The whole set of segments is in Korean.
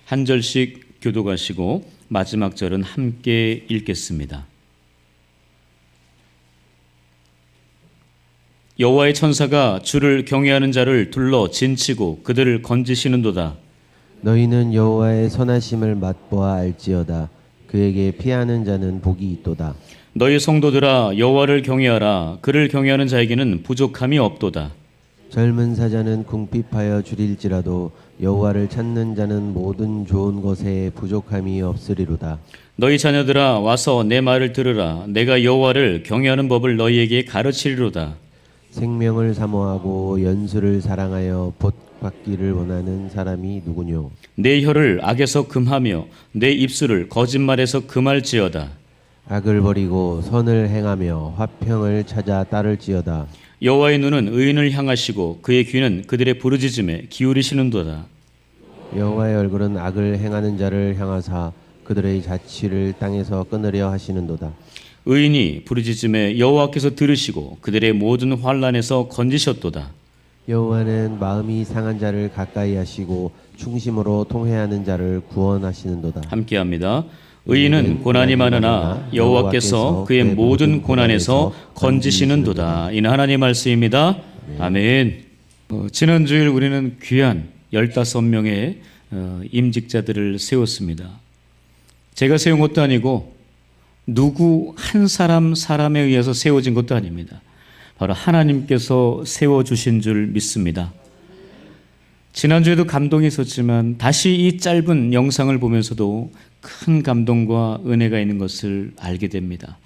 한 절씩 교독하시고 마지막 절은 함께 읽겠습니다. 여호와의 천사가 주를 경외하는 자를 둘러 진치고 그들을 건지시는도다. 너희는 여호와의 선하심을 맛보아 알지어다. 그에게 피하는 자는 복이 있도다. 너희 성도들아 여호와를 경외하라. 그를 경외하는 자에게는 부족함이 없도다. 젊은 사자는 궁핍하여 줄일지라도 여호와를 찾는 자는 모든 좋은 것에 부족함이 없으리로다. 너희 자녀들아 와서 내 말을 들으라. 내가 여호와를 경외하는 법을 너희에게 가르치리로다. 생명을 사모하고 연수를 사랑하여 복 받기를 원하는 사람이 누구뇨? 내 혀를 악에서 금하며 내 입술을 거짓말에서 금할지어다. 악을 버리고 선을 행하며 화평을 찾아 따를지어다. 여호와의 눈은 의인을 향하시고 그의 귀는 그들의 부르짖음에 기울이시는도다. 여호와의 얼굴은 악을 행하는 자를 향하사 그들의 자취를 땅에서 끊으려 하시는도다. 의인이 부르짖음에 여호와께서 들으시고 그들의 모든 환난에서 건지셨도다. 여호와는 마음이 상한 자를 가까이 하시고 충심으로 통회하는 자를 구원하시는도다. 함께합니다. 의인은 고난이 많으나 여호와께서 그의 모든 고난에서 건지시는도다. 이는 하나님의 말씀입니다. 아멘. 지난 주일 우리는 귀한 15명의 임직자들을 세웠습니다. 제가 세운 것도 아니고 누구 한 사람에 의해서 세워진 것도 아닙니다. 바로 하나님께서 세워주신 줄 믿습니다. 지난주에도 감동이 있었지만 다시 이 짧은 영상을 보면서도 큰 감동과 은혜가 있는 것을 알게 됩니다.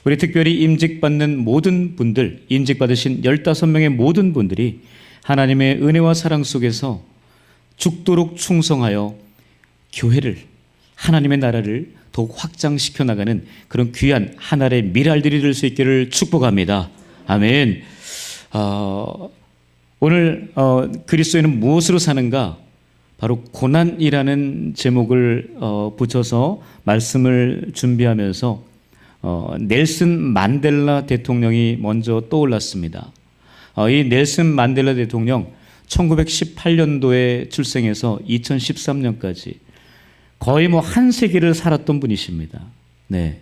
우리 특별히 임직받는 모든 분들, 임직받으신 15명의 모든 분들이 하나님의 은혜와 사랑 속에서 죽도록 충성하여 교회를, 하나님의 나라를 더욱 확장시켜 나가는 그런 귀한 하나의 미랄들이 될 수 있기를 축복합니다. 아멘. 오늘 그리스도인은 무엇으로 사는가? 바로 고난이라는 제목을 붙여서 말씀을 준비하면서 넬슨 만델라 대통령이 먼저 떠올랐습니다. 이 넬슨 만델라 대통령 1918년도에 출생해서 2013년까지 거의 한 세기를 살았던 분이십니다. 네.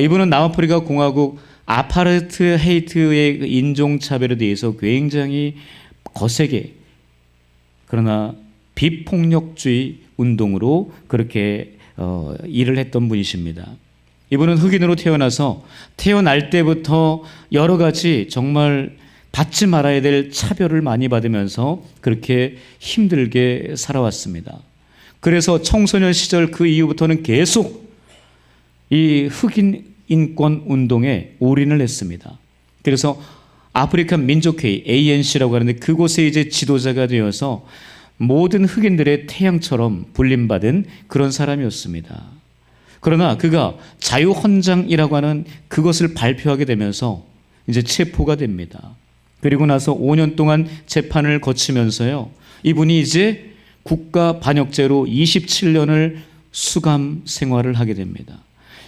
이분은 남아프리카 공화국 아파르트헤이트의 인종차별에 대해서 굉장히 거세게 그러나 비폭력주의 운동으로 그렇게 일을 했던 분이십니다. 이분은 흑인으로 태어나서 태어날 때부터 여러 가지 정말 받지 말아야 될 차별을 많이 받으면서 그렇게 힘들게 살아왔습니다. 그래서 청소년 시절 그 이후부터는 계속 이 흑인 인권 운동에 올인을 했습니다. 그래서 아프리칸 민족회의 ANC라고 하는데 그곳에 이제 지도자가 되어서 모든 흑인들의 태양처럼 불림받은 그런 사람이었습니다. 그러나 그가 자유헌장이라고 하는 그것을 발표하게 되면서 이제 체포가 됩니다. 그리고 나서 5년 동안 재판을 거치면서요, 이분이 이제 국가 반역죄로 27년을 수감 생활을 하게 됩니다.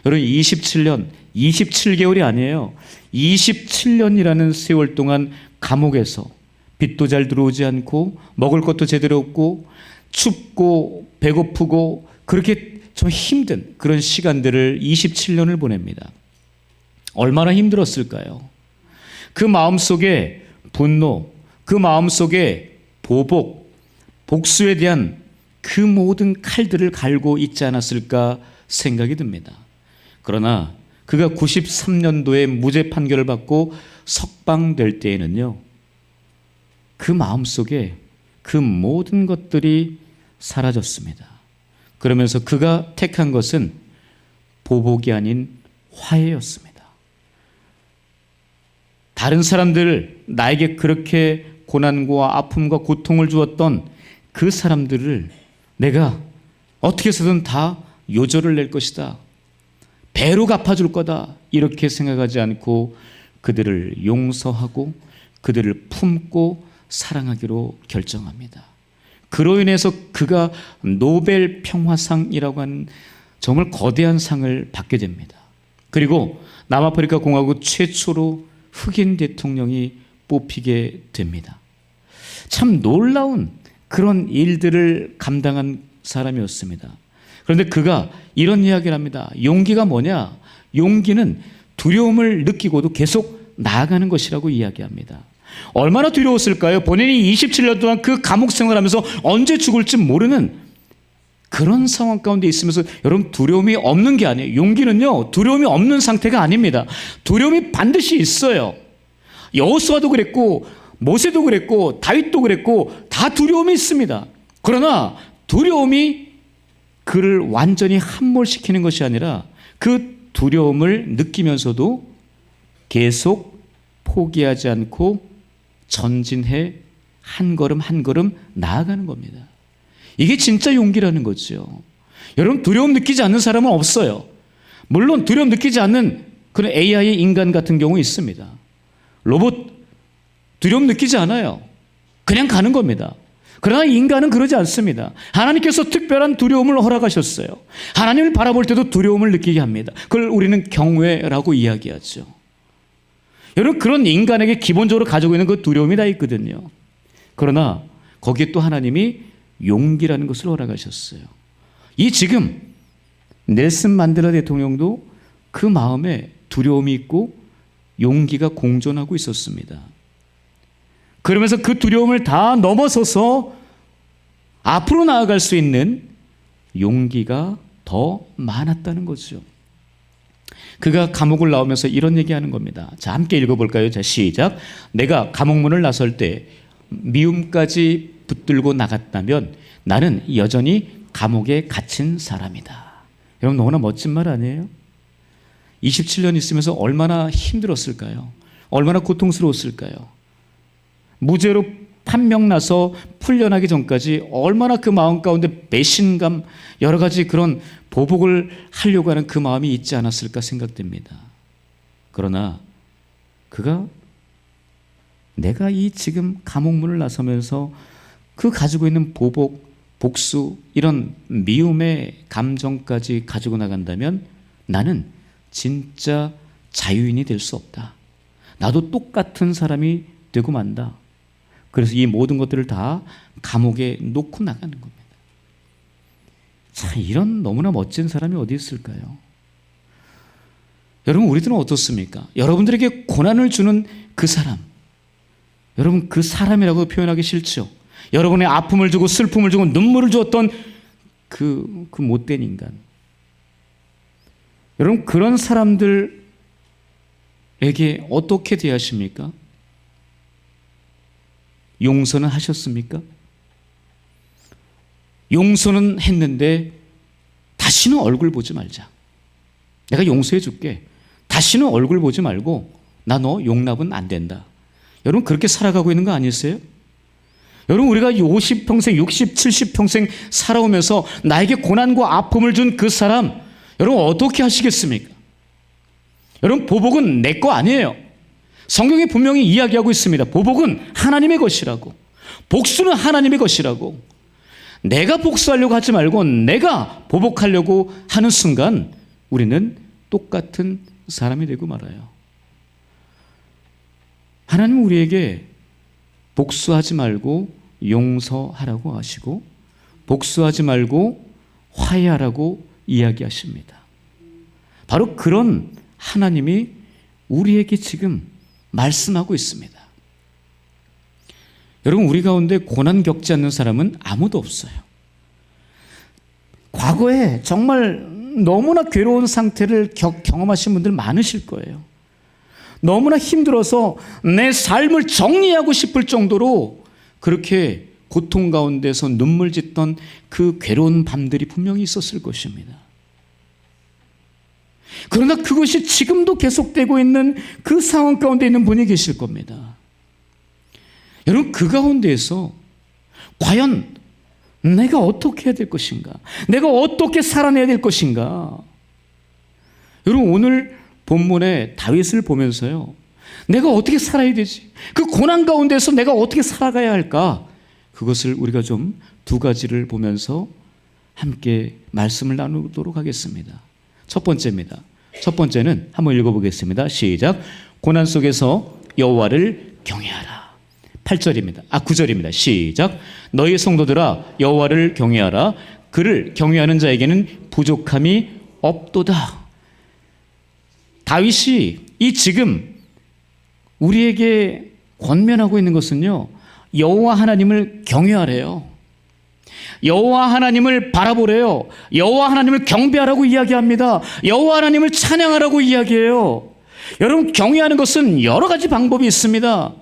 여러분 27개월이 아니에요. 27년이라는 세월 동안 감옥에서 빛도 잘 들어오지 않고 먹을 것도 제대로 없고 춥고 배고프고 그렇게 좀 힘든 그런 시간들을 27년을 보냅니다. 얼마나 힘들었을까요? 그 마음속에 분노, 그 마음속에 보복, 복수에 대한 그 모든 칼들을 갈고 있지 않았을까 생각이 듭니다. 그러나 그가 93년도에 무죄 판결을 받고 석방될 때에는요, 그 마음속에 그 모든 것들이 사라졌습니다. 그러면서 그가 택한 것은 보복이 아닌 화해였습니다. 다른 사람들, 나에게 그렇게 고난과 아픔과 고통을 주었던 그 사람들을 내가 어떻게 해서든 다 요절을 낼 것이다. 배로 갚아줄 거다. 이렇게 생각하지 않고 그들을 용서하고 그들을 품고 사랑하기로 결정합니다. 그로 인해서 그가 노벨 평화상이라고 하는 정말 거대한 상을 받게 됩니다. 그리고 남아프리카 공화국 최초로 흑인 대통령이 뽑히게 됩니다. 참 놀라운 그런 일들을 감당한 사람이었습니다. 그런데 그가 이런 이야기를 합니다. 용기가 뭐냐? 용기는 두려움을 느끼고도 계속 나아가는 것이라고 이야기합니다. 얼마나 두려웠을까요? 본인이 27년 동안 그 감옥 생활하면서 언제 죽을지 모르는 그런 상황 가운데 있으면서 여러분 두려움이 없는 게 아니에요. 용기는요 두려움이 없는 상태가 아닙니다. 두려움이 반드시 있어요. 여호수아도 그랬고 모세도 그랬고 다윗도 그랬고 다 두려움이 있습니다. 그러나 두려움이 그를 완전히 함몰시키는 것이 아니라 그 두려움을 느끼면서도 계속 포기하지 않고 전진해 한 걸음 한 걸음 나아가는 겁니다. 이게 진짜 용기라는 거죠. 여러분 두려움 느끼지 않는 사람은 없어요. 물론 두려움 느끼지 않는 그런 AI 인간 같은 경우 있습니다. 로봇 두려움 느끼지 않아요. 그냥 가는 겁니다. 그러나 인간은 그러지 않습니다. 하나님께서 특별한 두려움을 허락하셨어요. 하나님을 바라볼 때도 두려움을 느끼게 합니다. 그걸 우리는 경외라고 이야기하죠. 여러분 그런 인간에게 기본적으로 가지고 있는 그 두려움이 다 있거든요. 그러나 거기에 또 하나님이 용기라는 것을 허락하셨어요. 이 지금 넬슨 만델라 대통령도 그 마음에 두려움이 있고 용기가 공존하고 있었습니다. 그러면서 그 두려움을 다 넘어서서 앞으로 나아갈 수 있는 용기가 더 많았다는 거죠. 그가 감옥을 나오면서 이런 얘기하는 겁니다. 자, 함께 읽어볼까요? 자, 시작. 내가 감옥문을 나설 때 미움까지 붙들고 나갔다면 나는 여전히 감옥에 갇힌 사람이다. 여러분 너무나 멋진 말 아니에요? 27년 있으면서 얼마나 힘들었을까요? 얼마나 고통스러웠을까요? 무죄로 판명나서 풀려나기 전까지 얼마나 그 마음 가운데 배신감, 여러 가지 그런 보복을 하려고 하는 그 마음이 있지 않았을까 생각됩니다. 그러나 그가 내가 이 지금 감옥문을 나서면서 그 가지고 있는 보복, 복수, 이런 미움의 감정까지 가지고 나간다면 나는 진짜 자유인이 될 수 없다. 나도 똑같은 사람이 되고 만다. 그래서 이 모든 것들을 다 감옥에 놓고 나가는 겁니다. 자, 이런 너무나 멋진 사람이 어디 있을까요? 여러분 우리들은 어떻습니까? 여러분들에게 고난을 주는 그 사람, 여러분 그 사람이라고 표현하기 싫죠. 여러분의 아픔을 주고 슬픔을 주고 눈물을 주었던 그 못된 인간. 여러분 그런 사람들에게 어떻게 대하십니까? 용서는 하셨습니까? 용서는 했는데 다시는 얼굴 보지 말자. 내가 용서해 줄게. 다시는 얼굴 보지 말고 나 너 용납은 안 된다. 여러분 그렇게 살아가고 있는 거 아니었어요? 여러분 우리가 50평생, 60, 70평생 살아오면서 나에게 고난과 아픔을 준 그 사람 여러분 어떻게 하시겠습니까? 여러분 보복은 내 거 아니에요. 성경이 분명히 이야기하고 있습니다. 보복은 하나님의 것이라고, 복수는 하나님의 것이라고. 내가 복수하려고 하지 말고 내가 보복하려고 하는 순간 우리는 똑같은 사람이 되고 말아요. 하나님은 우리에게 복수하지 말고 용서하라고 하시고 복수하지 말고 화해하라고 이야기하십니다. 바로 그런 하나님이 우리에게 지금 말씀하고 있습니다. 여러분 우리 가운데 고난 겪지 않는 사람은 아무도 없어요. 과거에 정말 너무나 괴로운 상태를 경험하신 분들 많으실 거예요. 너무나 힘들어서 내 삶을 정리하고 싶을 정도로 그렇게 고통 가운데서 눈물 짓던 그 괴로운 밤들이 분명히 있었을 것입니다. 그러나 그것이 지금도 계속되고 있는 그 상황 가운데 있는 분이 계실 겁니다. 여러분 그 가운데에서 과연 내가 어떻게 해야 될 것인가? 내가 어떻게 살아내야 될 것인가? 여러분 오늘 본문의 다윗을 보면서요, 내가 어떻게 살아야 되지? 그 고난 가운데서 내가 어떻게 살아가야 할까? 그것을 우리가 좀 두 가지를 보면서 함께 말씀을 나누도록 하겠습니다. 첫 번째입니다. 첫 번째는 한번 읽어보겠습니다. 시작. 고난 속에서 여호와를 경외하라. 8절입니다. 9절입니다. 시작. 너희 성도들아 여호와를 경외하라. 그를 경외하는 자에게는 부족함이 없도다. 다윗이 이 지금 우리에게 권면하고 있는 것은요, 여호와 하나님을 경외하래요. 여호와 하나님을 바라보래요. 여호와 하나님을 경배하라고 이야기합니다. 여호와 하나님을 찬양하라고 이야기해요. 여러분, 경외하는 것은 여러 가지 방법이 있습니다.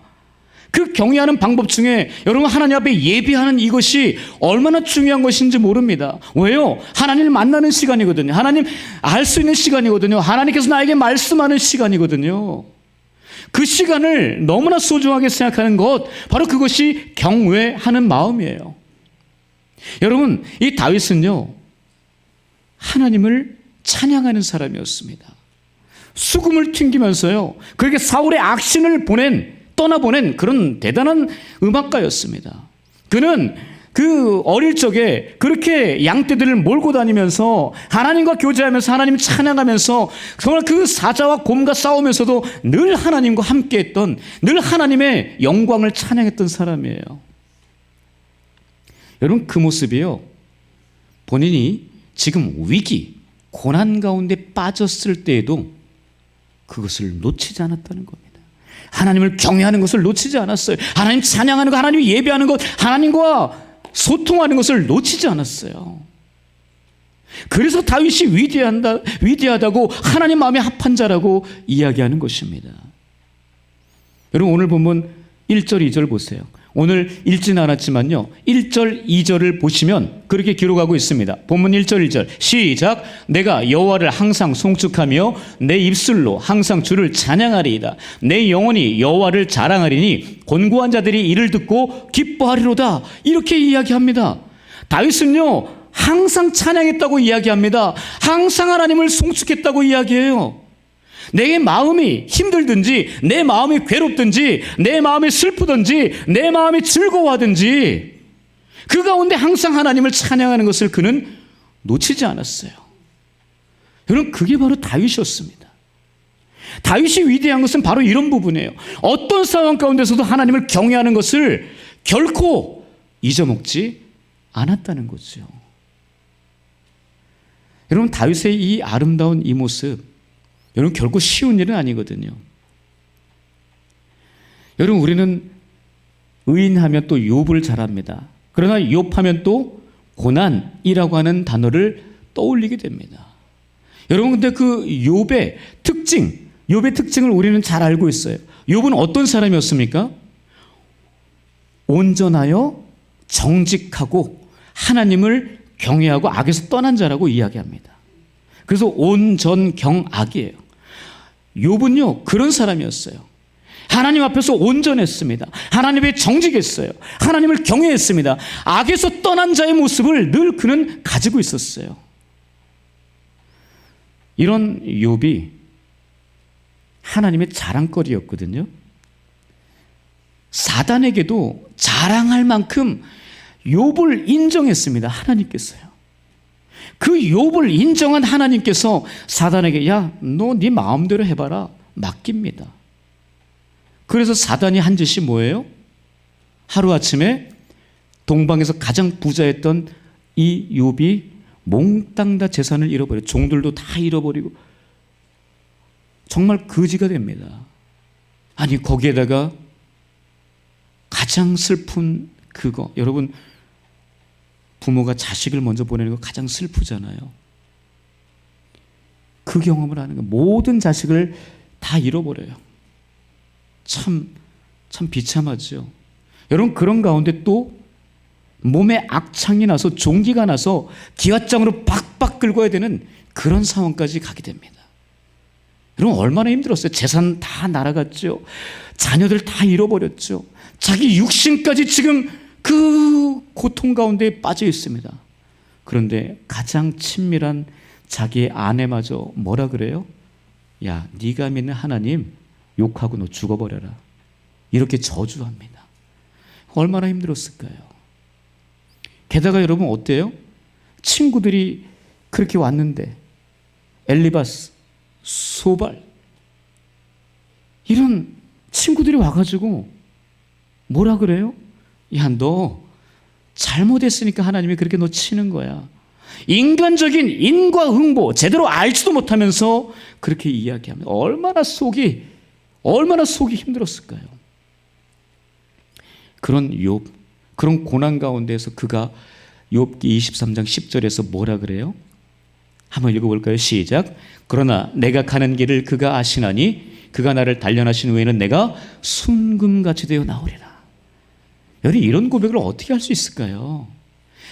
그 경외하는 방법 중에 여러분, 하나님 앞에 예배하는 이것이 얼마나 중요한 것인지 모릅니다. 왜요? 하나님을 만나는 시간이거든요. 하나님 알 수 있는 시간이거든요. 하나님께서 나에게 말씀하는 시간이거든요. 그 시간을 너무나 소중하게 생각하는 것, 바로 그것이 경외하는 마음이에요. 여러분, 이 다윗은요, 하나님을 찬양하는 사람이었습니다. 수금을 튕기면서요, 그렇게 사울의 악신을 떠나보낸 그런 대단한 음악가였습니다. 그는 그 어릴 적에 그렇게 양떼들을 몰고 다니면서 하나님과 교제하면서 하나님을 찬양하면서 정말 그 사자와 곰과 싸우면서도 늘 하나님과 함께했던, 늘 하나님의 영광을 찬양했던 사람이에요. 여러분, 그 모습이요, 본인이 지금 위기, 고난 가운데 빠졌을 때에도 그것을 놓치지 않았다는 겁니다. 하나님을 경외하는 것을 놓치지 않았어요. 하나님 찬양하는 것, 하나님 예배하는 것, 하나님과 소통하는 것을 놓치지 않았어요. 그래서 다윗이 위대하다고, 하나님 마음에 합한 자라고 이야기하는 것입니다. 여러분, 오늘 본문 1절, 2절 보세요. 오늘 읽지는 않았지만요, 1절, 2절을 보시면 그렇게 기록하고 있습니다. 본문 1절, 2절 시작. 내가 여호와를 항상 송축하며 내 입술로 항상 주를 찬양하리이다. 내 영혼이 여호와를 자랑하리니 곤고한 자들이 이를 듣고 기뻐하리로다. 이렇게 이야기합니다. 다윗은요, 항상 찬양했다고 이야기합니다. 항상 하나님을 송축했다고 이야기해요. 내 마음이 힘들든지, 내 마음이 괴롭든지, 내 마음이 슬프든지, 내 마음이 즐거워하든지 그 가운데 항상 하나님을 찬양하는 것을 그는 놓치지 않았어요. 여러분, 그게 바로 다윗이었습니다. 다윗이 위대한 것은 바로 이런 부분이에요. 어떤 상황 가운데서도 하나님을 경외하는 것을 결코 잊어먹지 않았다는 거죠. 여러분, 다윗의 이 아름다운 이 모습, 여러분, 결코 쉬운 일은 아니거든요. 여러분, 우리는 의인하면 또 욥을 잘 압니다. 그러나 욥하면 또 고난이라고 하는 단어를 떠올리게 됩니다. 여러분, 근데 그 욥의 특징을 우리는 잘 알고 있어요. 욥은 어떤 사람이었습니까? 온전하여 정직하고 하나님을 경외하고 악에서 떠난 자라고 이야기합니다. 그래서 온전경악이에요. 욥은요, 그런 사람이었어요. 하나님 앞에서 온전했습니다. 하나님의 정직했어요. 하나님을 경외했습니다. 악에서 떠난 자의 모습을 늘 그는 가지고 있었어요. 이런 욥이 하나님의 자랑거리였거든요. 사단에게도 자랑할 만큼 욥을 인정했습니다. 하나님께서요. 그 욥을 인정한 하나님께서 사단에게, 야, 너 네 마음대로 해봐라, 맡깁니다. 그래서 사단이 한 짓이 뭐예요? 하루아침에 동방에서 가장 부자였던 이 욥이 몽땅 다 재산을 잃어버려, 종들도 다 잃어버리고 정말 거지가 됩니다. 아니, 거기에다가 가장 슬픈 그거, 여러분, 부모가 자식을 먼저 보내는 거 가장 슬프잖아요. 그 경험을 하는 거, 모든 자식을 다 잃어버려요. 참 비참하죠. 여러분, 그런 가운데 또 몸에 악창이 나서 종기가 나서 기왓장으로 박박 긁어야 되는 그런 상황까지 가게 됩니다. 여러분, 얼마나 힘들었어요. 재산 다 날아갔죠. 자녀들 다 잃어버렸죠. 자기 육신까지 지금 그 고통 가운데 빠져 있습니다. 그런데 가장 친밀한 자기의 아내마저 뭐라 그래요? 야, 네가 믿는 하나님 욕하고 너 죽어버려라. 이렇게 저주합니다. 얼마나 힘들었을까요? 게다가 여러분, 어때요? 친구들이 그렇게 왔는데 엘리바스, 소발, 이런 친구들이 와가지고 뭐라 그래요? 야, 너 잘못했으니까 하나님이 그렇게 너 치는 거야. 인간적인 인과응보 제대로 알지도 못하면서 그렇게 이야기합니다. 얼마나 속이 힘들었을까요? 그런 욥, 그런 고난 가운데에서 그가 욥기 23장 10절에서 뭐라 그래요? 한번 읽어볼까요? 시작. 그러나 내가 가는 길을 그가 아시나니 그가 나를 단련하신 후에는 내가 순금같이 되어 나오리라. 여러분, 이런 고백을 어떻게 할 수 있을까요?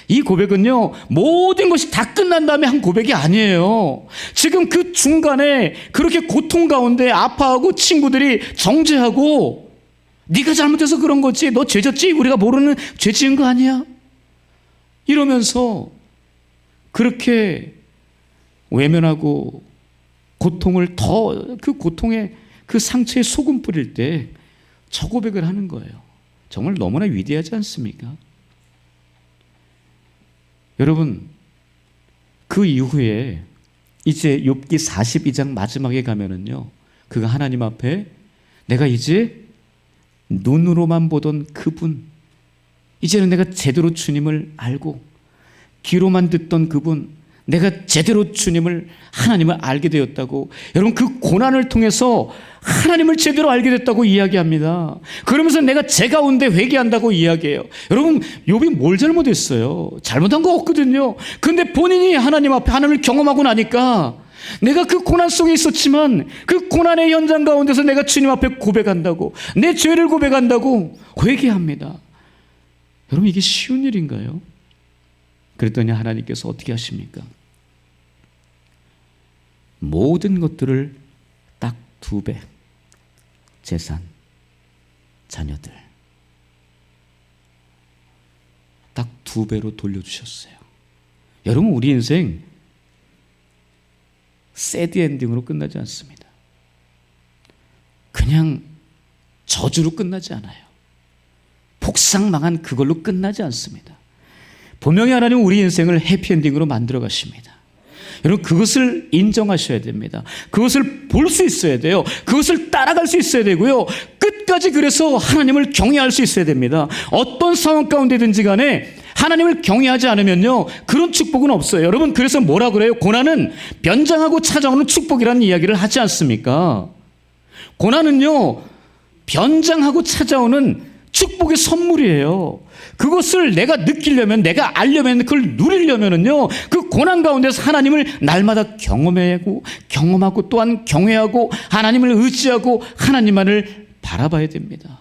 이 고백은요, 모든 것이 다 끝난 다음에 한 고백이 아니에요. 지금 그 중간에 그렇게 고통 가운데 아파하고 친구들이 정죄하고 네가 잘못해서 그런 거지, 너 죄졌지, 우리가 모르는 죄 지은 거 아니야? 이러면서 그렇게 외면하고 고통을 더 그 고통에 그 상처에 소금 뿌릴 때 저 고백을 하는 거예요. 정말 너무나 위대하지 않습니까? 여러분, 그 이후에 이제 욥기 42장 마지막에 가면은요, 그가 하나님 앞에 내가 이제 눈으로만 보던 그분, 이제는 내가 제대로 주님을 알고 귀로만 듣던 그분, 내가 제대로 주님을, 하나님을 알게 되었다고, 여러분 그 고난을 통해서 하나님을 제대로 알게 됐다고 이야기합니다. 그러면서 내가 제 가운데 회개한다고 이야기해요. 여러분, 욥이 뭘 잘못했어요? 잘못한 거 없거든요. 근데 본인이 하나님 앞에 하나님을 경험하고 나니까 내가 그 고난 속에 있었지만 그 고난의 현장 가운데서 내가 주님 앞에 고백한다고, 내 죄를 고백한다고 회개합니다. 여러분, 이게 쉬운 일인가요? 그랬더니 하나님께서 어떻게 하십니까? 모든 것들을 딱 2배, 재산, 자녀들 딱 2배로 돌려주셨어요. 여러분, 우리 인생 새드 엔딩으로 끝나지 않습니다. 그냥 저주로 끝나지 않아요. 폭삭망한 그걸로 끝나지 않습니다. 분명히 하나님은 우리 인생을 해피엔딩으로 만들어 가십니다. 여러분, 그것을 인정하셔야 됩니다. 그것을 볼 수 있어야 돼요. 그것을 따라갈 수 있어야 되고요. 끝까지 그래서 하나님을 경외할 수 있어야 됩니다. 어떤 상황 가운데든지 간에 하나님을 경외하지 않으면요, 그런 축복은 없어요. 여러분, 그래서 뭐라 그래요? 고난은 변장하고 찾아오는 축복이라는 이야기를 하지 않습니까? 고난은요, 변장하고 찾아오는 축복의 선물이에요. 그것을 내가 느끼려면, 내가 알려면, 그걸 누리려면은요, 그 고난 가운데서 하나님을 날마다 경험하고 또한 경외하고 하나님을 의지하고 하나님만을 바라봐야 됩니다.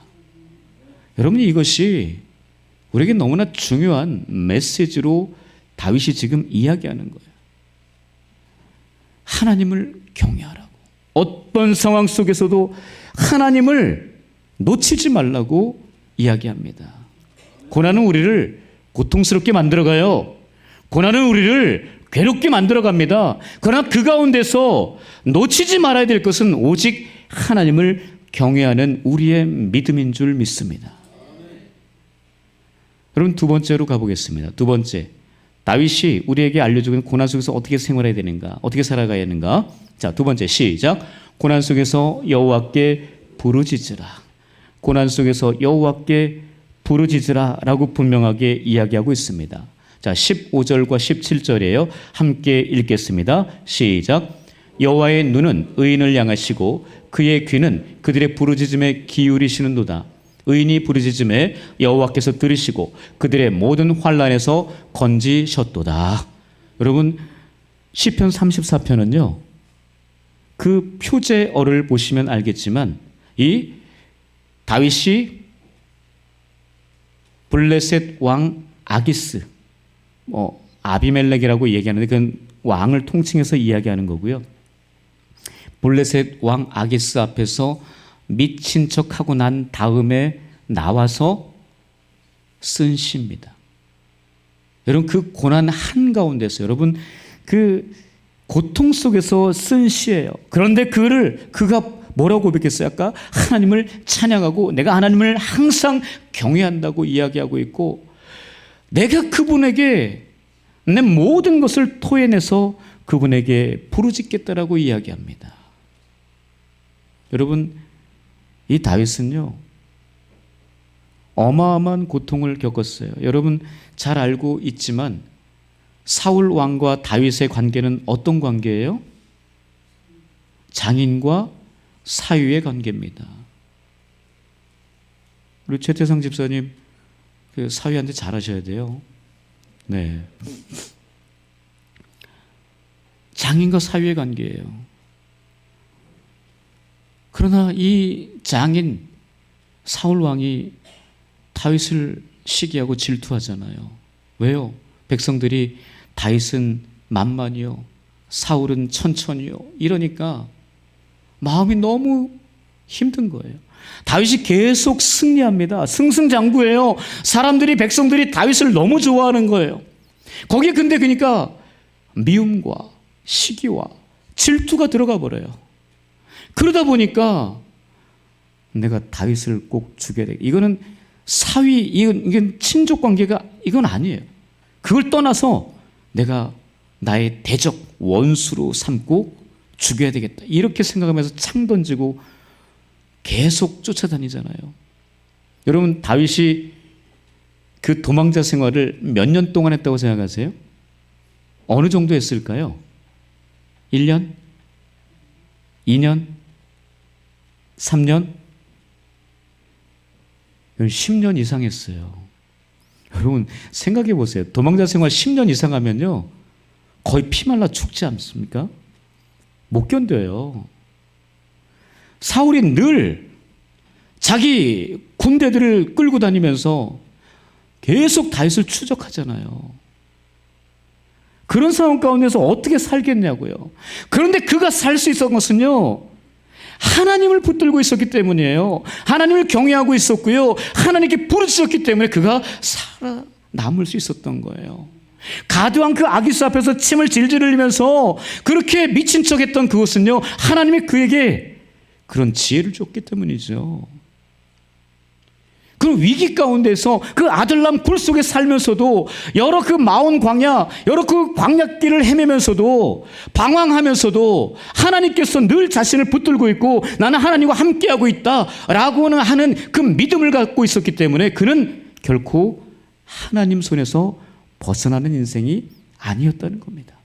여러분, 이것이 우리에게 너무나 중요한 메시지로 다윗이 지금 이야기하는 거예요. 하나님을 경외하라고. 어떤 상황 속에서도 하나님을 놓치지 말라고 이야기합니다. 고난은 우리를 고통스럽게 만들어가요. 고난은 우리를 괴롭게 만들어갑니다. 그러나 그 가운데서 놓치지 말아야 될 것은 오직 하나님을 경외하는 우리의 믿음인 줄 믿습니다. 여러분, 2번째로 가보겠습니다. 2번째, 다윗이 우리에게 알려주는 고난 속에서 어떻게 생활해야 되는가, 어떻게 살아가야 하는가. 자, 2번째, 시작. 고난 속에서 여호와께 부르짖으라. 고난 속에서 여호와께 부르짖으라 라고 분명하게 이야기하고 있습니다. 자, 15절과 17절이에요. 함께 읽겠습니다. 시작. 여호와의 눈은 의인을 향하시고 그의 귀는 그들의 부르짖음에 기울이시는도다. 의인이 부르짖음에 여호와께서 들으시고 그들의 모든 환난에서 건지셨도다. 여러분, 시편 34편은요, 그 표제어를 보시면 알겠지만 이 다윗이 블레셋 왕 아기스, 아비멜렉이라고 얘기하는데 그건 왕을 통칭해서 이야기하는 거고요. 블레셋 왕 아기스 앞에서 미친 척하고 난 다음에 나와서 쓴 시입니다. 여러분, 그 고난 한가운데서, 여러분, 그 고통 속에서 쓴 시예요. 그런데 그가 뭐라고 고백했어요? 아까 하나님을 찬양하고 내가 하나님을 항상 경외한다고 이야기하고 있고, 내가 그분에게 내 모든 것을 토해내서 그분에게 부르짖겠다라고 이야기합니다. 여러분, 이 다윗은요, 어마어마한 고통을 겪었어요. 여러분 잘 알고 있지만 사울 왕과 다윗의 관계는 어떤 관계예요? 장인과 사위의 관계입니다. 우리 최태성 집사님 그 사위한테 잘하셔야 돼요. 네. 장인과 사위의 관계예요. 그러나 이 장인 사울 왕이 다윗을 시기하고 질투하잖아요. 왜요? 백성들이 다윗은 만만이요, 사울은 천천히요, 이러니까 마음이 너무 힘든 거예요. 다윗이 계속 승리합니다. 승승장구해요. 사람들이, 백성들이 다윗을 너무 좋아하는 거예요. 거기에 근데 그러니까 미움과 시기와 질투가 들어가 버려요. 그러다 보니까 내가 다윗을 꼭 죽여야 돼. 이거는 사위, 이건 친족 관계가 이건 아니에요. 그걸 떠나서 내가 나의 대적 원수로 삼고 죽여야 되겠다, 이렇게 생각하면서 창 던지고 계속 쫓아다니잖아요. 여러분, 다윗이 그 도망자 생활을 몇 년 동안 했다고 생각하세요? 어느 정도 했을까요? 1년? 2년? 3년? 10년 이상 했어요. 여러분 생각해 보세요. 도망자 생활 10년 이상 하면요 거의 피말라 죽지 않습니까? 못 견뎌요. 사울이 늘 자기 군대들을 끌고 다니면서 계속 다윗을 추적하잖아요. 그런 상황 가운데서 어떻게 살겠냐고요. 그런데 그가 살 수 있었던 것은요, 하나님을 붙들고 있었기 때문이에요. 하나님을 경외하고 있었고요, 하나님께 부르짖었기 때문에 그가 살아남을 수 있었던 거예요. 가드왕 그 아기스 앞에서 침을 질질 흘리면서 그렇게 미친 척했던 그것은요, 하나님이 그에게 그런 지혜를 줬기 때문이죠. 그 위기 가운데서 그 아들람 굴 속에 살면서도, 여러 그 마온 광야, 여러 그 광야길을 헤매면서도, 방황하면서도 하나님께서 늘 자신을 붙들고 있고 나는 하나님과 함께하고 있다라고는 하는 그 믿음을 갖고 있었기 때문에 그는 결코 하나님 손에서 벗어나는 인생이 아니었다는 겁니다.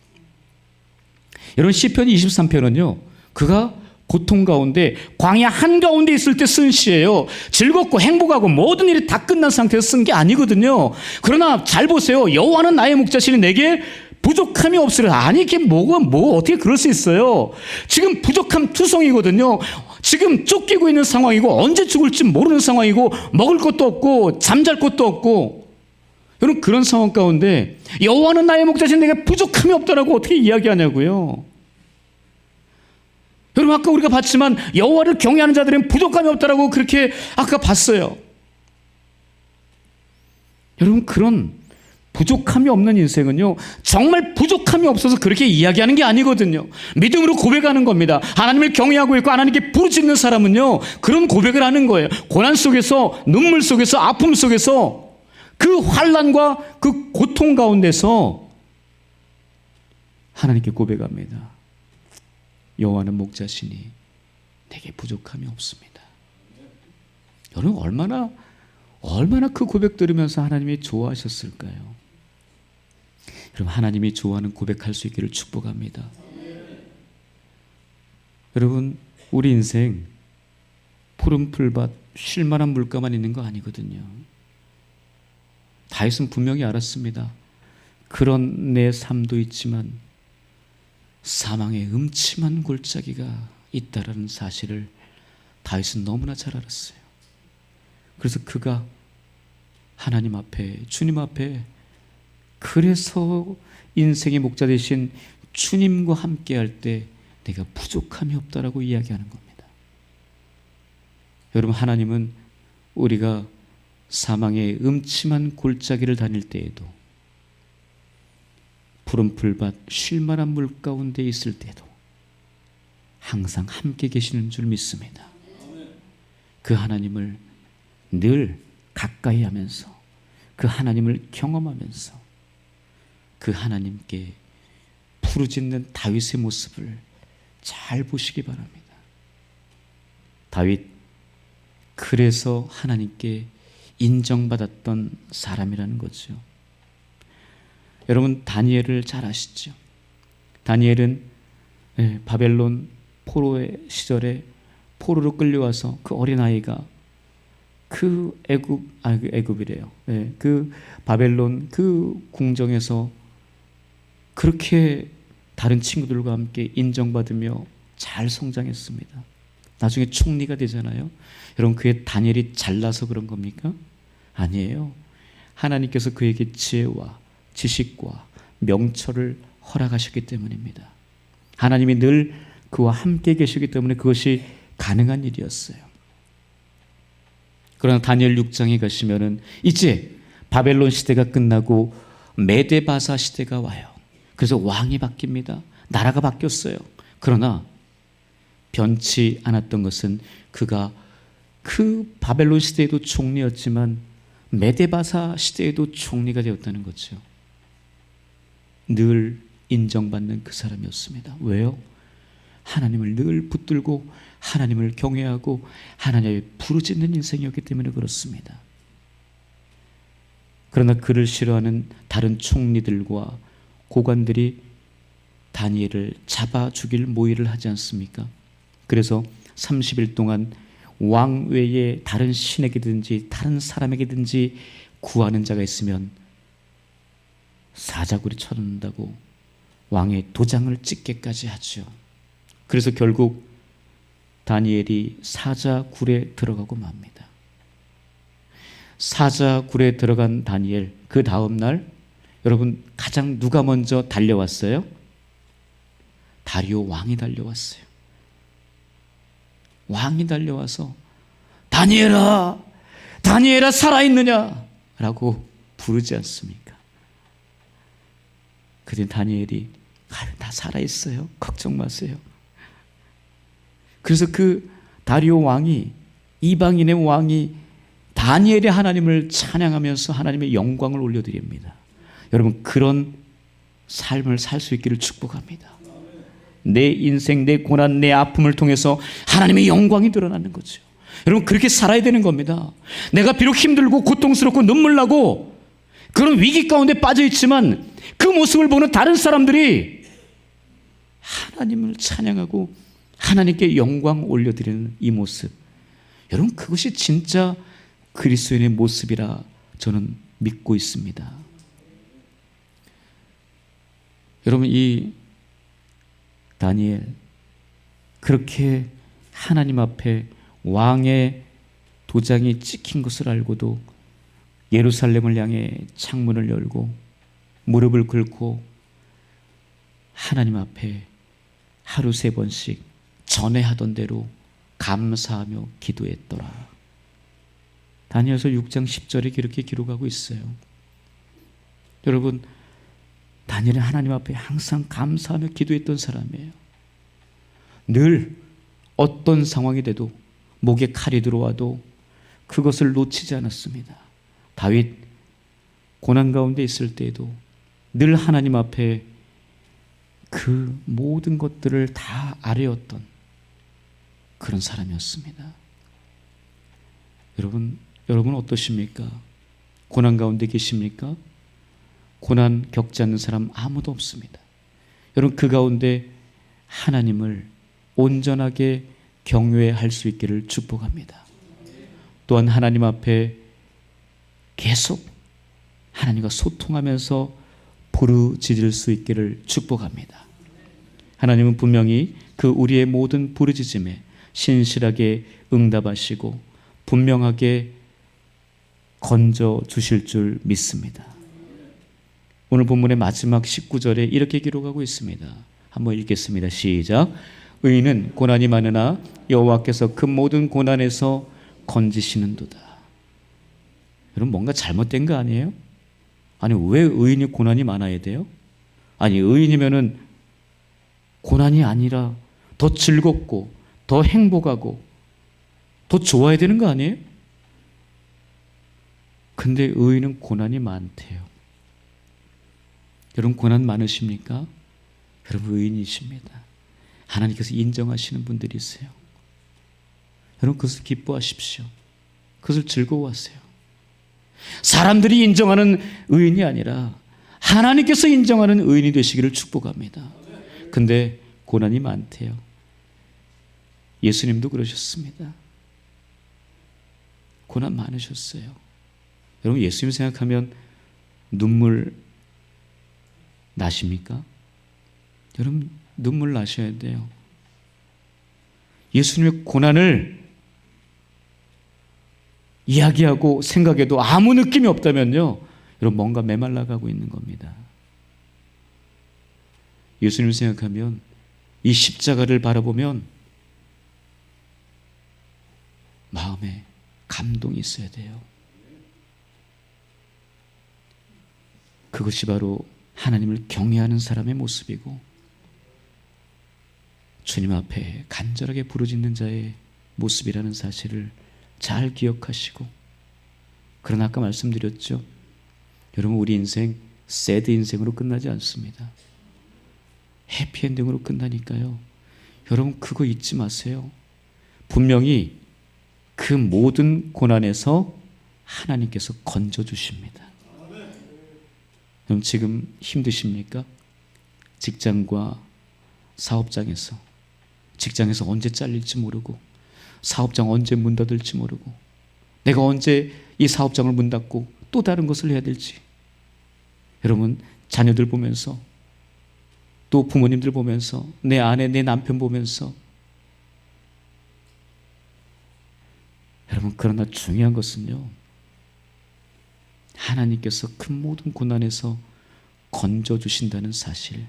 여러분, 시편 23편은요 그가 고통 가운데 광야 한가운데 있을 때 쓴 시예요. 즐겁고 행복하고 모든 일이 다 끝난 상태에서 쓴 게 아니거든요. 그러나 잘 보세요. 여호와는 나의 목자시니 내게 부족함이 없으리라. 아니 이게 어떻게 그럴 수 있어요. 지금 부족함 투성이거든요. 지금 쫓기고 있는 상황이고 언제 죽을지 모르는 상황이고 먹을 것도 없고 잠잘 것도 없고, 여러분 그런 상황 가운데 여호와는 나의 목자시니 내게 부족함이 없다라고 어떻게 이야기하냐고요. 여러분 아까 우리가 봤지만 여호와를 경외하는 자들은 부족함이 없다라고 그렇게 아까 봤어요. 여러분 그런 부족함이 없는 인생은요 정말 부족함이 없어서 그렇게 이야기하는 게 아니거든요. 믿음으로 고백하는 겁니다. 하나님을 경외하고 있고 하나님께 부르짖는 사람은요 그런 고백을 하는 거예요. 고난 속에서, 눈물 속에서, 아픔 속에서, 그 환난과 그 고통 가운데서 하나님께 고백합니다. 여호와는 목자시니 내게 부족함이 없습니다. 여러분 얼마나 그 고백 들으면서 하나님이 좋아하셨을까요? 여러분 하나님이 좋아하는 고백할 수 있기를 축복합니다. 여러분 우리 인생 푸른 풀밭 쉴만한 물가만 있는 거 아니거든요. 다윗은 분명히 알았습니다. 그런 내 삶도 있지만 사망의 음침한 골짜기가 있다라는 사실을 다윗은 너무나 잘 알았어요. 그래서 그가 하나님 앞에, 주님 앞에, 그래서 인생의 목자 되신 주님과 함께 할 때 내가 부족함이 없다라고 이야기하는 겁니다. 여러분 하나님은 우리가 사망의 음침한 골짜기를 다닐 때에도, 푸른 풀밭 쉴만한 물 가운데 있을 때도 항상 함께 계시는 줄 믿습니다. 그 하나님을 늘 가까이 하면서, 그 하나님을 경험하면서 그 하나님께 부르짖는 다윗의 모습을 잘 보시기 바랍니다. 다윗 그래서 하나님께 인정받았던 사람이라는 거죠. 여러분 다니엘을 잘 아시죠? 다니엘은 바벨론 포로의 시절에 포로로 끌려와서 그 어린아이가 그 애굽이래요. 그 바벨론 그 궁정에서 그렇게 다른 친구들과 함께 인정받으며 잘 성장했습니다. 나중에 총리가 되잖아요. 여러분 그의 다니엘이 잘나서 그런 겁니까? 아니에요. 하나님께서 그에게 지혜와 지식과 명철을 허락하셨기 때문입니다. 하나님이 늘 그와 함께 계시기 때문에 그것이 가능한 일이었어요. 그러나 다니엘 6장에 가시면은 이제 바벨론 시대가 끝나고 메데바사 시대가 와요. 그래서 왕이 바뀝니다. 나라가 바뀌었어요. 그러나 변치 않았던 것은 그가 그 바벨론 시대에도 총리였지만 메데바사 시대에도 총리가 되었다는 거죠. 늘 인정받는 그 사람이었습니다. 왜요? 하나님을 늘 붙들고 하나님을 경외하고 하나님의 부르짖는 인생이었기 때문에 그렇습니다. 그러나 그를 싫어하는 다른 총리들과 고관들이 다니엘을 잡아 죽일 모의를 하지 않습니까? 그래서 30일 동안 왕 외에 다른 신에게든지 다른 사람에게든지 구하는 자가 있으면 사자굴에 쳐넣는다고 왕의 도장을 찍게까지 하죠. 그래서 결국 다니엘이 사자굴에 들어가고 맙니다. 사자굴에 들어간 다니엘, 그 다음 날 여러분 가장 누가 먼저 달려왔어요? 다리오 왕이 달려왔어요. 왕이 달려와서 다니엘아, 다니엘아 살아있느냐? 라고 부르지 않습니까? 그때 다니엘이 다 살아있어요. 걱정 마세요. 그래서 그 다리오 왕이, 이방인의 왕이 다니엘의 하나님을 찬양하면서 하나님의 영광을 올려드립니다. 여러분 그런 삶을 살 수 있기를 축복합니다. 내 인생, 내 고난, 내 아픔을 통해서 하나님의 영광이 드러나는 거죠. 여러분 그렇게 살아야 되는 겁니다. 내가 비록 힘들고 고통스럽고 눈물 나고 그런 위기 가운데 빠져 있지만 그 모습을 보는 다른 사람들이 하나님을 찬양하고 하나님께 영광 올려드리는 이 모습, 여러분 그것이 진짜 그리스도인의 모습이라 저는 믿고 있습니다. 여러분 이 다니엘 그렇게 하나님 앞에 왕의 도장이 찍힌 것을 알고도 예루살렘을 향해 창문을 열고 무릎을 꿇고 하나님 앞에 하루 3번씩 전에 하던 대로 감사하며 기도했더라. 다니엘서 6장 10절에 이렇게 기록하고 있어요. 여러분 다니엘은 하나님 앞에 항상 감사하며 기도했던 사람이에요. 늘 어떤 상황이 돼도 목에 칼이 들어와도 그것을 놓치지 않았습니다. 다윗 고난 가운데 있을 때에도 늘 하나님 앞에 그 모든 것들을 다 아뢰었던 그런 사람이었습니다. 여러분 어떠십니까? 고난 가운데 계십니까? 고난 겪지 않는 사람 아무도 없습니다. 여러분 그 가운데 하나님을 온전하게 경외할 수 있기를 축복합니다. 또한 하나님 앞에 계속 하나님과 소통하면서 부르짖을 수 있기를 축복합니다. 하나님은 분명히 그 우리의 모든 부르짖음에 신실하게 응답하시고 분명하게 건져 주실 줄 믿습니다. 오늘 본문의 마지막 19절에 이렇게 기록하고 있습니다. 한번 읽겠습니다. 시작. 의인은 고난이 많으나 여호와께서 그 모든 고난에서 건지시는도다. 여러분 뭔가 잘못된 거 아니에요? 아니 왜 의인이 고난이 많아야 돼요? 아니 의인이면은 고난이 아니라 더 즐겁고 더 행복하고 더 좋아야 되는 거 아니에요? 근데 의인은 고난이 많대요. 여러분 고난 많으십니까? 여러분 의인이십니다. 하나님께서 인정하시는 분들이세요. 여러분 그것을 기뻐하십시오. 그것을 즐거워하세요. 사람들이 인정하는 의인이 아니라 하나님께서 인정하는 의인이 되시기를 축복합니다. 근데 고난이 많대요. 예수님도 그러셨습니다. 고난 많으셨어요. 여러분, 예수님 생각하면 눈물 나십니까? 여러분, 눈물 나셔야 돼요. 예수님의 고난을 이야기하고 생각해도 아무 느낌이 없다면요, 여러분, 뭔가 메말라가고 있는 겁니다. 예수님을 생각하면, 이 십자가를 바라보면 마음에 감동이 있어야 돼요. 그것이 바로 하나님을 경외하는 사람의 모습이고, 주님 앞에 간절하게 부르짖는 자의 모습이라는 사실을 잘 기억하시고, 그러나 아까 말씀드렸죠, 여러분, 우리 인생 새드 인생으로 끝나지 않습니다. 해피엔딩으로 끝나니까요, 여러분, 그거 잊지 마세요. 분명히 그 모든 고난에서 하나님께서 건져주십니다. 여러분, 지금 힘드십니까? 직장과 사업장에서, 직장에서 언제 잘릴지 모르고, 사업장 언제 문 닫을지 모르고, 내가 언제 이 사업장을 문 닫고 또 다른 것을 해야 될지, 여러분, 자녀들 보면서, 또 부모님들 보면서, 내 아내, 내 남편 보면서, 여러분, 그러나 중요한 것은요, 하나님께서 그 모든 고난에서 건져주신다는 사실,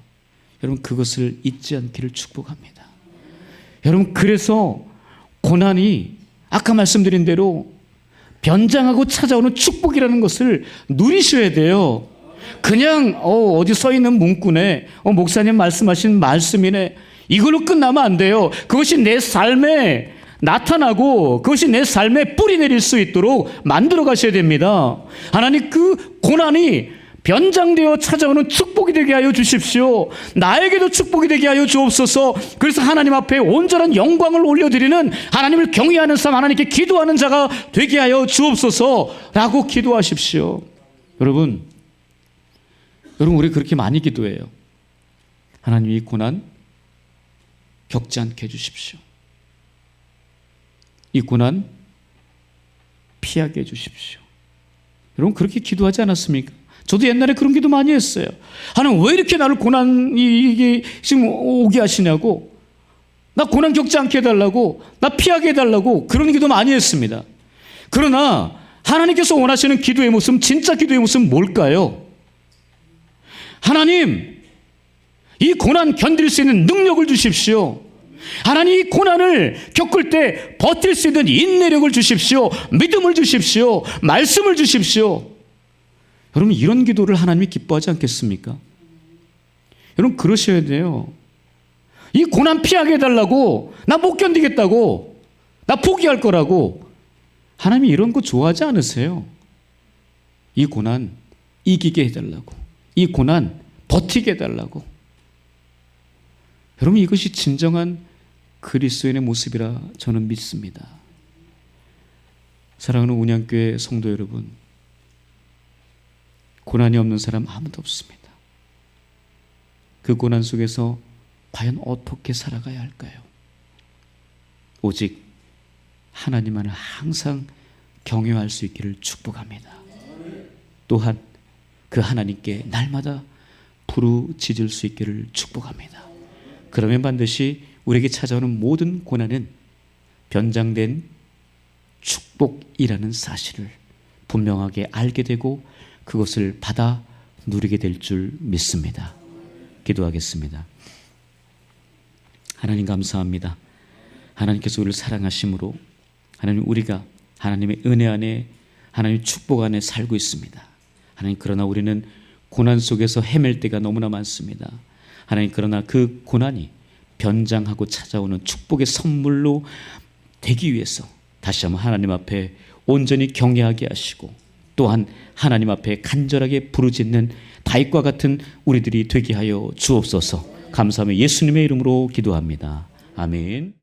여러분, 그것을 잊지 않기를 축복합니다. 여러분, 그래서 고난이 아까 말씀드린 대로 변장하고 찾아오는 축복이라는 것을 누리셔야 돼요. 그냥 어디 써있는 문구네, 목사님 말씀하신 말씀이네, 이걸로 끝나면 안 돼요. 그것이 내 삶에 나타나고 그것이 내 삶에 뿌리 내릴 수 있도록 만들어 가셔야 됩니다. 하나님, 그 고난이 변장되어 찾아오는 축복이 되게 하여 주십시오. 나에게도 축복이 되게 하여 주옵소서. 그래서 하나님 앞에 온전한 영광을 올려드리는, 하나님을 경외하는 삶, 하나님께 기도하는 자가 되게 하여 주옵소서라고 기도하십시오. 여러분, 우리 그렇게 많이 기도해요. 하나님, 이 고난 겪지 않게 해주십시오. 이 고난 피하게 해주십시오. 여러분, 그렇게 기도하지 않았습니까? 저도 옛날에 그런 기도 많이 했어요. 하나님, 왜 이렇게 나를 고난이 이게 지금 오게 하시냐고, 나 고난 겪지 않게 해달라고, 나 피하게 해달라고, 그런 기도 많이 했습니다. 그러나 하나님께서 원하시는 기도의 모습, 진짜 기도의 모습은 뭘까요? 하나님, 이 고난 견딜 수 있는 능력을 주십시오. 하나님, 이 고난을 겪을 때 버틸 수 있는 인내력을 주십시오. 믿음을 주십시오. 말씀을 주십시오. 여러분, 이런 기도를 하나님이 기뻐하지 않겠습니까? 여러분, 그러셔야 돼요. 이 고난 피하게 해달라고, 나 못 견디겠다고, 나 포기할 거라고, 하나님이 이런 거 좋아하지 않으세요. 이 고난 이기게 해달라고, 이 고난 버티게 해달라고. 여러분, 이것이 진정한 그리스도인의 모습이라 저는 믿습니다. 사랑하는 운양교회 성도 여러분, 고난이 없는 사람 아무도 없습니다. 그 고난 속에서 과연 어떻게 살아가야 할까요? 오직 하나님만을 항상 경외할 수 있기를 축복합니다. 또한 그 하나님께 날마다 부르짖을 수 있기를 축복합니다. 그러면 반드시 우리에게 찾아오는 모든 고난은 변장된 축복이라는 사실을 분명하게 알게 되고 그것을 받아 누리게 될 줄 믿습니다. 기도하겠습니다. 하나님, 감사합니다. 하나님께서 우리를 사랑하심으로 하나님, 우리가 하나님의 은혜 안에, 하나님의 축복 안에 살고 있습니다. 하나님, 그러나 우리는 고난 속에서 헤맬 때가 너무나 많습니다. 하나님, 그러나 그 고난이 변장하고 찾아오는 축복의 선물로 되기 위해서 다시 한번 하나님 앞에 온전히 경외하게 하시고, 또한 하나님 앞에 간절하게 부르짖는 다윗과 같은 우리들이 되게 하여 주옵소서. 감사하며 예수님의 이름으로 기도합니다. 아멘.